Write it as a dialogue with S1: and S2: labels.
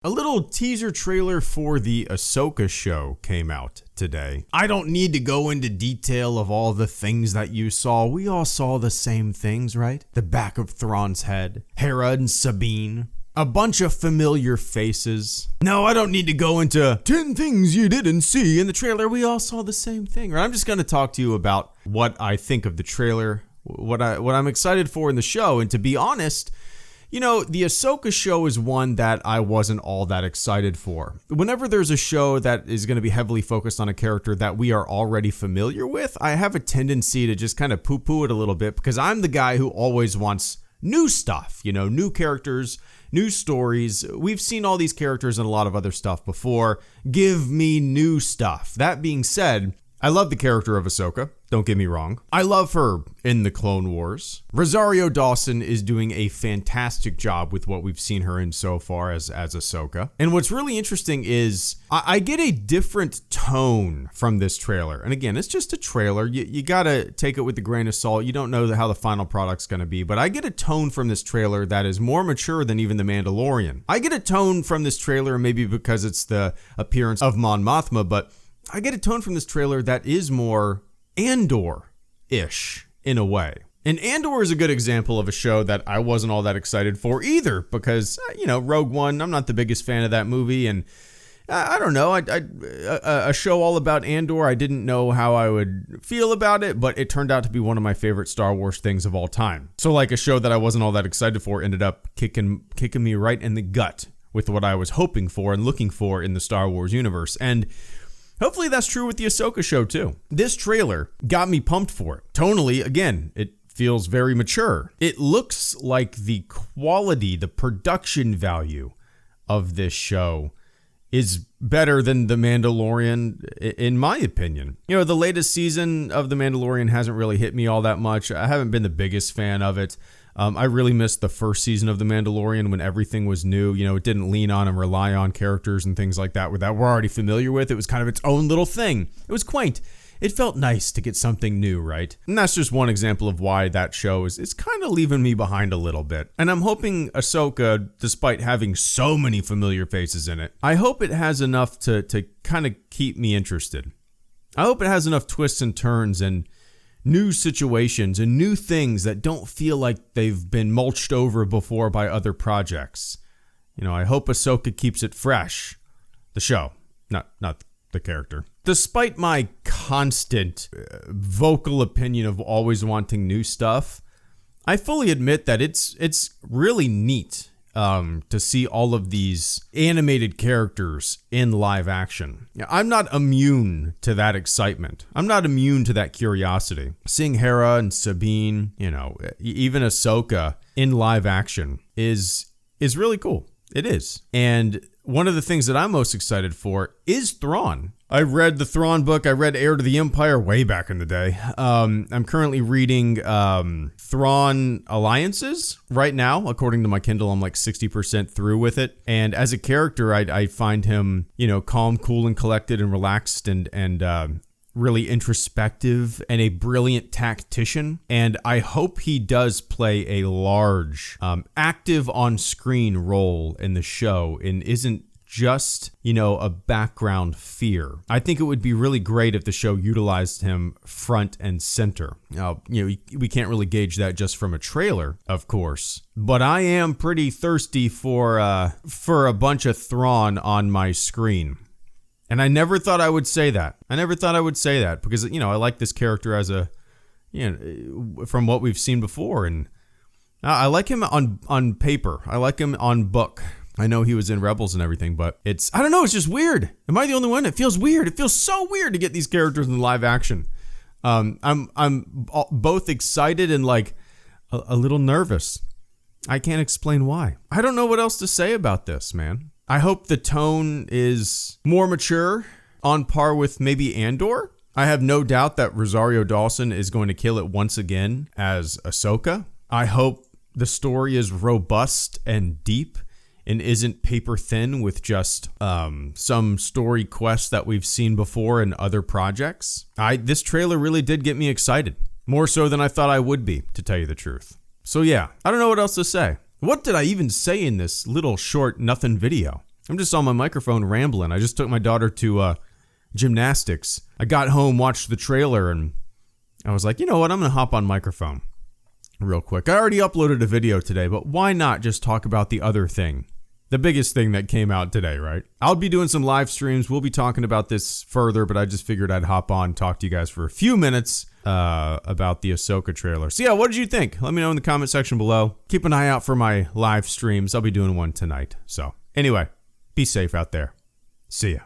S1: A little teaser trailer for the Ahsoka show came out today. I don't need to go into detail of all the things that you saw. We all saw the same things, right? The back of Thrawn's head, Hera and Sabine, a bunch of familiar faces. No, I don't need to go into 10 things you didn't see in the trailer. We all saw the same thing, right? I'm just going to talk to you about what I think of the trailer, what I'm excited for in the show, and to be honest, you know, the Ahsoka show is one that I wasn't all that excited for. Whenever there's a show that is going to be heavily focused on a character that we are already familiar with, I have a tendency to just kind of poo-poo it a little bit because I'm the guy who always wants new stuff, you know, new characters, new stories. We've seen all these characters in a lot of other stuff before. Give me new stuff. That being said, I love the character of Ahsoka, don't get me wrong. I love her in the Clone Wars. Rosario Dawson is doing a fantastic job with what we've seen her in so far as Ahsoka. And what's really interesting is I get a different tone from this trailer. And again, it's just a trailer. You gotta take it with a grain of salt. You don't know how the final product's gonna be, but I get a tone from this trailer that is more mature than even The Mandalorian. I get a tone from this trailer, maybe because it's the appearance of Mon Mothma, but I get a tone from this trailer that is more Andor-ish in a way. And Andor is a good example of a show that I wasn't all that excited for either because, you know, Rogue One, I'm not the biggest fan of that movie. And I don't know, a show all about Andor, I didn't know how I would feel about it, but it turned out to be one of my favorite Star Wars things of all time. So like a show that I wasn't all that excited for ended up kicking me right in the gut with what I was hoping for and looking for in the Star Wars universe. And hopefully that's true with the Ahsoka show too. This trailer got me pumped for it. Tonally, again, it feels very mature. It looks like the quality, the production value of this show is better than The Mandalorian, in my opinion. You know, the latest season of The Mandalorian hasn't really hit me all that much. I haven't been the biggest fan of it. I really missed the first season of The Mandalorian when everything was new. You know, it didn't lean on and rely on characters and things like that we're already familiar with. It was kind of its own little thing. It was quaint. It felt nice to get something new, right? And that's just one example of why that show is kind of leaving me behind a little bit. And I'm hoping Ahsoka, despite having so many familiar faces in it, I hope it has enough to kind of keep me interested. I hope it has enough twists and turns and new situations and new things that don't feel like they've been mulched over before by other projects. You know, I hope Ahsoka keeps it fresh. The show, not the character. Despite my constant vocal opinion of always wanting new stuff, I fully admit that it's really neat to see all of these animated characters in live action. I'm not immune to that excitement. I'm not immune to that curiosity. Seeing Hera and Sabine, you know, even Ahsoka in live action is really cool. It is. And one of the things that I'm most excited for is Thrawn. I read the Thrawn book. I read Heir to the Empire way back in the day. I'm currently reading Thrawn Alliances right now. According to my Kindle, I'm like 60% through with it. And as a character, I find him, you know, calm, cool, and collected and relaxed and really introspective and a brilliant tactician. And I hope he does play a large, active on-screen role in the show and isn't just, you know, a background fear. I think it would be really great if the show utilized him front and center. Now, you know, we can't really gauge that just from a trailer, of course, but I am pretty thirsty for a bunch of Thrawn on my screen. And I never thought I would say that. Because, you know, I like this character as a, you know, from what we've seen before. And I like him on paper. I like him on book. I know he was in Rebels and everything, but I don't know, it's just weird. Am I the only one? It feels weird. It feels so weird to get these characters in live action. I'm both excited and like a little nervous. I can't explain why. I don't know what else to say about this, man. I hope the tone is more mature, on par with maybe Andor. I have no doubt that Rosario Dawson is going to kill it once again as Ahsoka. I hope the story is robust and deep and isn't paper thin with just some story quests that we've seen before in other projects. This trailer really did get me excited, more so than I thought I would be, to tell you the truth. So yeah, I don't know what else to say. What did I even say in this little short nothing video? I'm just on my microphone rambling. I just took my daughter to gymnastics. I got home, watched the trailer, and I was like, you know what? I'm going to hop on microphone real quick. I already uploaded a video today, but why not just talk about the other thing? The biggest thing that came out today, right? I'll be doing some live streams. We'll be talking about this further, but I just figured I'd hop on and talk to you guys for a few minutes about the Ahsoka trailer. So yeah, what did you think? Let me know in the comment section below. Keep an eye out for my live streams. I'll be doing one tonight. So anyway, be safe out there. See ya.